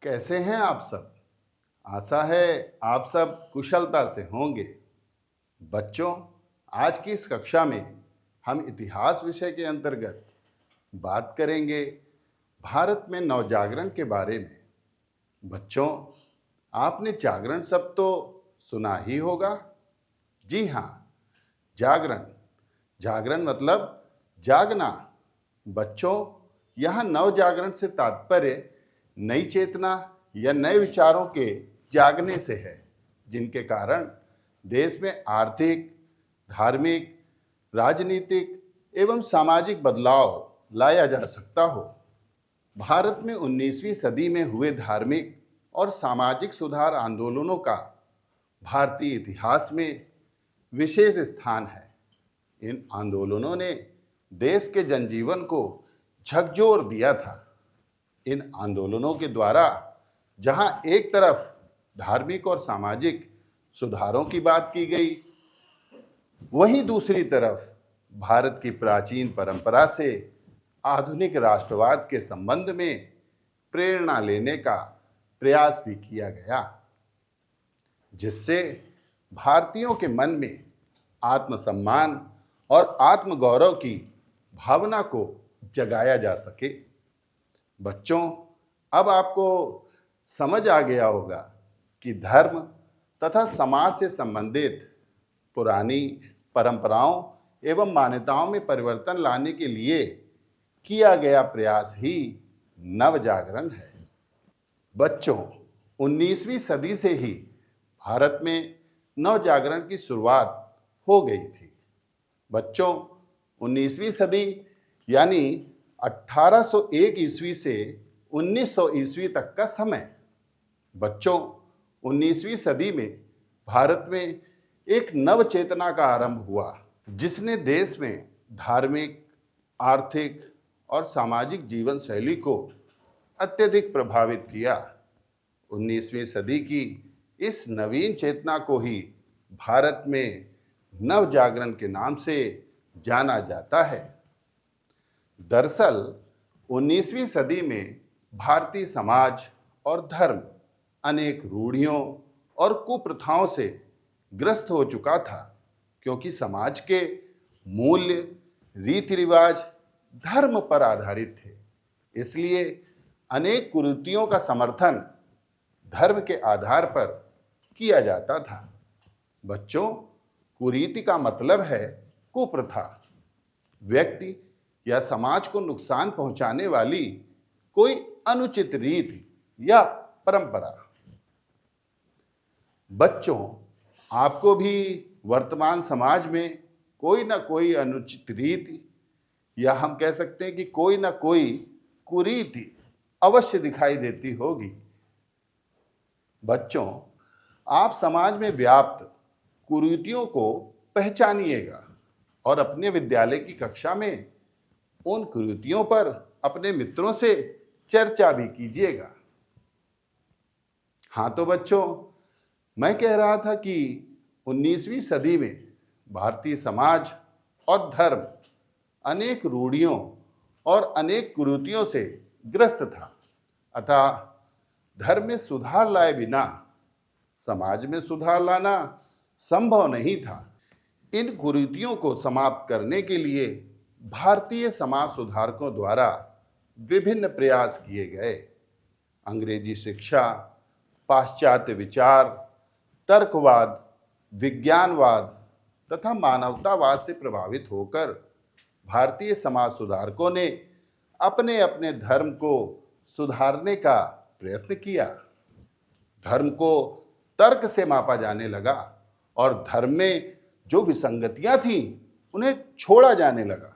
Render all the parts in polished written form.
कैसे हैं आप सब। आशा है आप सब कुशलता से होंगे। बच्चों, आज की इस कक्षा में हम इतिहास विषय के अंतर्गत बात करेंगे भारत में नवजागरण के बारे में। बच्चों, आपने जागरण शब्द तो सुना ही होगा। जी हाँ, जागरण। जागरण मतलब जागना। बच्चों, यहाँ नव जागरण से तात्पर्य नई चेतना या नए विचारों के जागने से है, जिनके कारण देश में आर्थिक, धार्मिक, राजनीतिक एवं सामाजिक बदलाव लाया जा सकता हो। भारत में 19वीं सदी में हुए धार्मिक और सामाजिक सुधार आंदोलनों का भारतीय इतिहास में विशेष स्थान है। इन आंदोलनों ने देश के जनजीवन को झकझोर दिया था। इन आंदोलनों के द्वारा जहां एक तरफ धार्मिक और सामाजिक सुधारों की बात की गई, वहीं दूसरी तरफ भारत की प्राचीन परंपरा से आधुनिक राष्ट्रवाद के संबंध में प्रेरणा लेने का प्रयास भी किया गया, जिससे भारतीयों के मन में आत्मसम्मान और आत्मगौरव की भावना को जगाया जा सके। बच्चों, अब आपको समझ आ गया होगा कि धर्म तथा समाज से संबंधित पुरानी परंपराओं एवं मान्यताओं में परिवर्तन लाने के लिए किया गया प्रयास ही नव जागरण है। बच्चों, 19वीं सदी से ही भारत में नव जागरण की शुरुआत हो गई थी। बच्चों, 19वीं सदी यानी 1801 ईस्वी से 1900 ईस्वी तक का समय। बच्चों, 19वीं सदी में भारत में एक नव चेतना का आरंभ हुआ, जिसने देश में धार्मिक, आर्थिक और सामाजिक जीवन शैली को अत्यधिक प्रभावित किया। 19वीं सदी की इस नवीन चेतना को ही भारत में नव जागरण के नाम से जाना जाता है। दरअसल 19वीं सदी में भारतीय समाज और धर्म अनेक रूढ़ियों और कुप्रथाओं से ग्रस्त हो चुका था, क्योंकि समाज के मूल्य, रीति रिवाज धर्म पर आधारित थे। इसलिए अनेक कुरीतियों का समर्थन धर्म के आधार पर किया जाता था। बच्चों, कुरीति का मतलब है कुप्रथा, व्यक्ति या समाज को नुकसान पहुंचाने वाली कोई अनुचित रीति या परंपरा। बच्चों, आपको भी वर्तमान समाज में कोई ना कोई अनुचित रीति या हम कह सकते हैं कि कोई ना कोई कुरीति अवश्य दिखाई देती होगी। बच्चों, आप समाज में व्याप्त कुरीतियों को पहचानिएगा और अपने विद्यालय की कक्षा में उन कुरीतियों पर अपने मित्रों से चर्चा भी कीजिएगा। हाँ तो बच्चों, मैं कह रहा था कि 19वीं सदी में भारतीय समाज और धर्म अनेक रूढ़ियों और अनेक कुरीतियों से ग्रस्त था। अतः धर्म में सुधार लाए बिना समाज में सुधार लाना संभव नहीं था। इन कुरीतियों को समाप्त करने के लिए भारतीय समाज सुधारकों द्वारा विभिन्न प्रयास किए गए। अंग्रेजी शिक्षा, पाश्चात्य विचार, तर्कवाद, विज्ञानवाद तथा मानवतावाद से प्रभावित होकर भारतीय समाज सुधारकों ने अपने अपने धर्म को सुधारने का प्रयत्न किया। धर्म को तर्क से मापा जाने लगा और धर्म में जो विसंगतियां थीं उन्हें छोड़ा जाने लगा।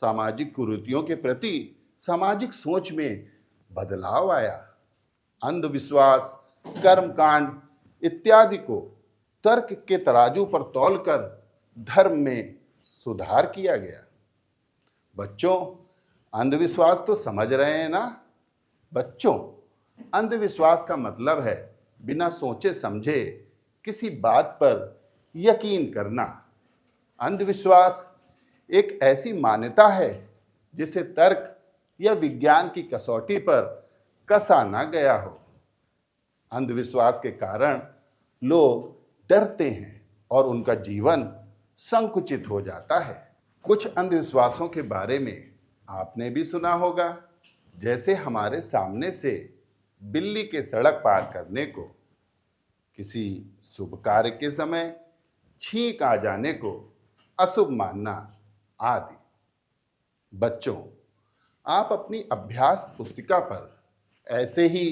सामाजिक कुरीतियों के प्रति सामाजिक सोच में बदलाव आया। अंधविश्वास, कर्मकांड इत्यादि को तर्क के तराजू पर तौलकर धर्म में सुधार किया गया। बच्चों, अंधविश्वास तो समझ रहे हैं ना? बच्चों, अंधविश्वास का मतलब है बिना सोचे समझे किसी बात पर यकीन करना। अंधविश्वास एक ऐसी मान्यता है जिसे तर्क या विज्ञान की कसौटी पर कसा ना गया हो। अंधविश्वास के कारण लोग डरते हैं और उनका जीवन संकुचित हो जाता है। कुछ अंधविश्वासों के बारे में आपने भी सुना होगा, जैसे हमारे सामने से बिल्ली के सड़क पार करने को, किसी शुभ कार्य के समय छींक आ जाने को अशुभ मानना आदि। बच्चों, आप अपनी अभ्यास पुस्तिका पर ऐसे ही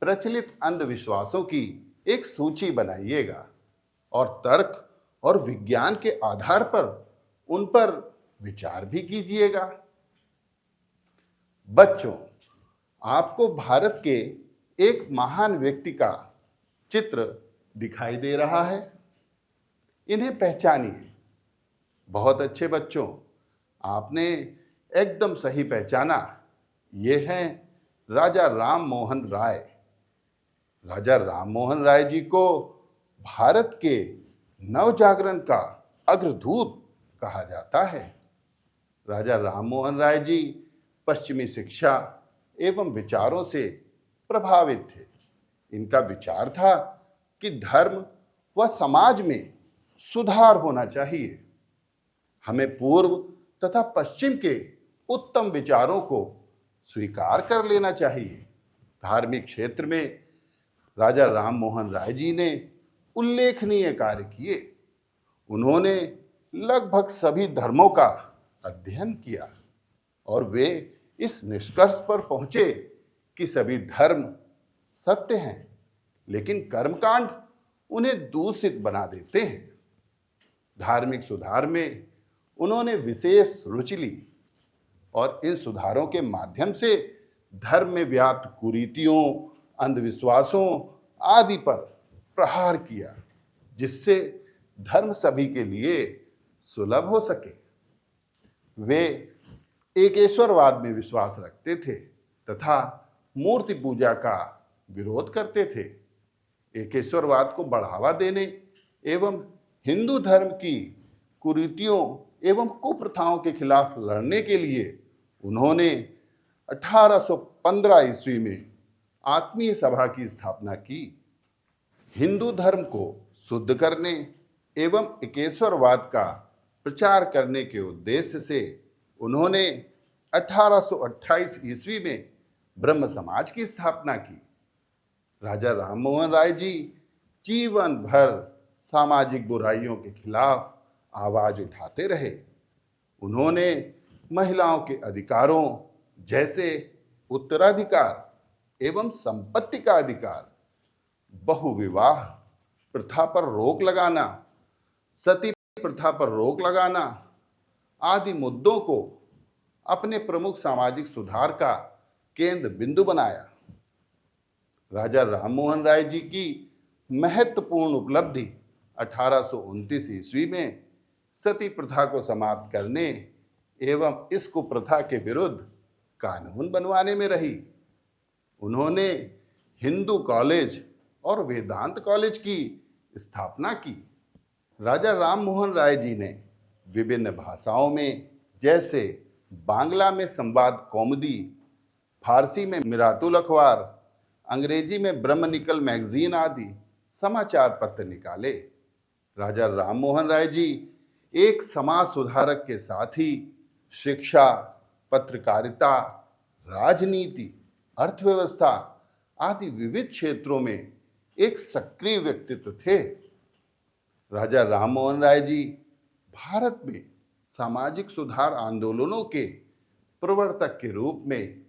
प्रचलित अंधविश्वासों की एक सूची बनाइएगा और तर्क और विज्ञान के आधार पर उन पर विचार भी कीजिएगा। बच्चों, आपको भारत के एक महान व्यक्ति का चित्र दिखाई दे रहा है। इन्हें पहचानिए। बहुत अच्छे बच्चों, आपने एकदम सही पहचाना। ये हैं राजा राम मोहन राय। राजा राम मोहन राय जी को भारत के नवजागरण का अग्रदूत कहा जाता है। राजा राम मोहन राय जी पश्चिमी शिक्षा एवं विचारों से प्रभावित थे। इनका विचार था कि धर्म व समाज में सुधार होना चाहिए। हमें पूर्व तथा पश्चिम के उत्तम विचारों को स्वीकार कर लेना चाहिए। धार्मिक क्षेत्र में राजा राम मोहन राय जी ने उल्लेखनीय कार्य किए। उन्होंने लगभग सभी धर्मों का अध्ययन किया और वे इस निष्कर्ष पर पहुंचे कि सभी धर्म सत्य हैं, लेकिन कर्मकांड उन्हें दूषित बना देते हैं। धार्मिक सुधार में उन्होंने विशेष रुचि ली और इन सुधारों के माध्यम से धर्म में व्याप्त कुरीतियों, अंधविश्वासों आदि पर प्रहार किया, जिससे धर्म सभी के लिए सुलभ हो सके। वे एकेश्वरवाद में विश्वास रखते थे तथा मूर्ति पूजा का विरोध करते थे। एकेश्वरवाद को बढ़ावा देने एवं हिंदू धर्म की कुरीतियों एवं कुप्रथाओं के खिलाफ लड़ने के लिए उन्होंने 1815 ईस्वी में आत्मीय सभा की स्थापना की। हिंदू धर्म को शुद्ध करने एवं एकेश्वरवाद का प्रचार करने के उद्देश्य से उन्होंने 1828 ईस्वी में ब्रह्म समाज की स्थापना की। राजा राम मोहन राय जी जीवन भर सामाजिक बुराइयों के खिलाफ आवाज उठाते रहे। उन्होंने महिलाओं के अधिकारों जैसे उत्तराधिकार एवं संपत्ति का अधिकार, बहुविवाह प्रथा पर रोक लगाना, सती प्रथा पर रोक लगाना आदि मुद्दों को अपने प्रमुख सामाजिक सुधार का केंद्र बिंदु बनाया। राजा राम मोहन राय जी की महत्वपूर्ण उपलब्धि 1829 ईस्वी में सती प्रथा को समाप्त करने एवं इस कुप्रथा के विरुद्ध कानून बनवाने में रही। उन्होंने हिंदू कॉलेज और वेदांत कॉलेज की स्थापना की। राजा राम मोहन राय जी ने विभिन्न भाषाओं में, जैसे बांग्ला में संवाद कौमुदी, फारसी में मिरातुल अखबार, अंग्रेजी में ब्रह्मनिकल मैगजीन आदि समाचार पत्र निकाले। राजा राम मोहन राय जी एक समाज सुधारक के साथ ही शिक्षा, पत्रकारिता, राजनीति, अर्थव्यवस्था आदि विविध क्षेत्रों में एक सक्रिय व्यक्तित्व थे। राजा राम मोहन राय जी भारत में सामाजिक सुधार आंदोलनों के प्रवर्तक के रूप में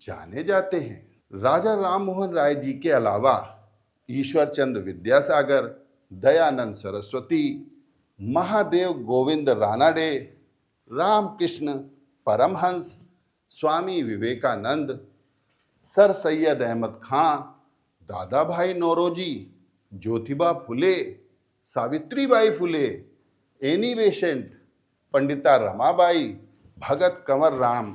जाने जाते हैं। राजा राम मोहन राय जी के अलावा ईश्वर चंद्र विद्यासागर, दयानंद सरस्वती, महादेव गोविंद रानाडे, रामकृष्ण परमहंस, स्वामी विवेकानंद, सर सैयद अहमद खां, दादा भाई नौरोजी, ज्योतिबा फुले, सावित्रीबाई फुले, एनी बेसेंट, पंडिता रमाबाई, भगत कंवर राम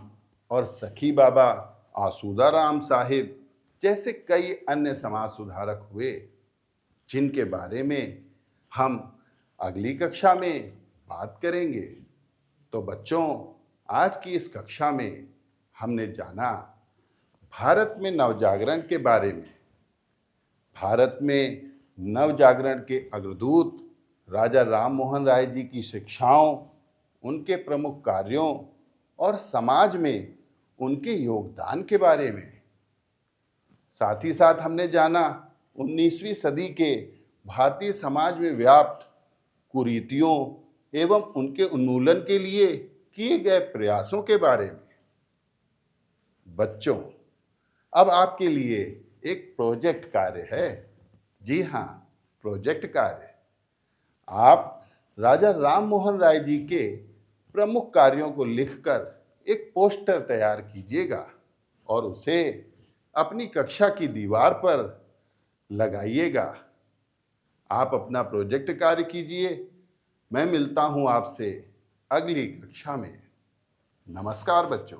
और सखी बाबा आसूदा राम साहिब जैसे कई अन्य समाज सुधारक हुए, जिनके बारे में हम अगली कक्षा में बात करेंगे। तो बच्चों, आज की इस कक्षा में हमने जाना भारत में नवजागरण के बारे में, भारत में नव जागरण के अग्रदूत राजा राम मोहन राय जी की शिक्षाओं, उनके प्रमुख कार्यों और समाज में उनके योगदान के बारे में। साथ ही साथ हमने जाना 19वीं सदी के भारतीय समाज में व्याप्त कुरीतियों एवं उनके उन्मूलन के लिए किए गए प्रयासों के बारे में। बच्चों, अब आपके लिए एक प्रोजेक्ट कार्य है। जी हाँ, प्रोजेक्ट कार्य। आप राजा राम मोहन राय जी के प्रमुख कार्यों को लिखकर एक पोस्टर तैयार कीजिएगा और उसे अपनी कक्षा की दीवार पर लगाइएगा। आप अपना प्रोजेक्ट कार्य कीजिए। मैं मिलता हूं आपसे अगली कक्षा में। नमस्कार बच्चों।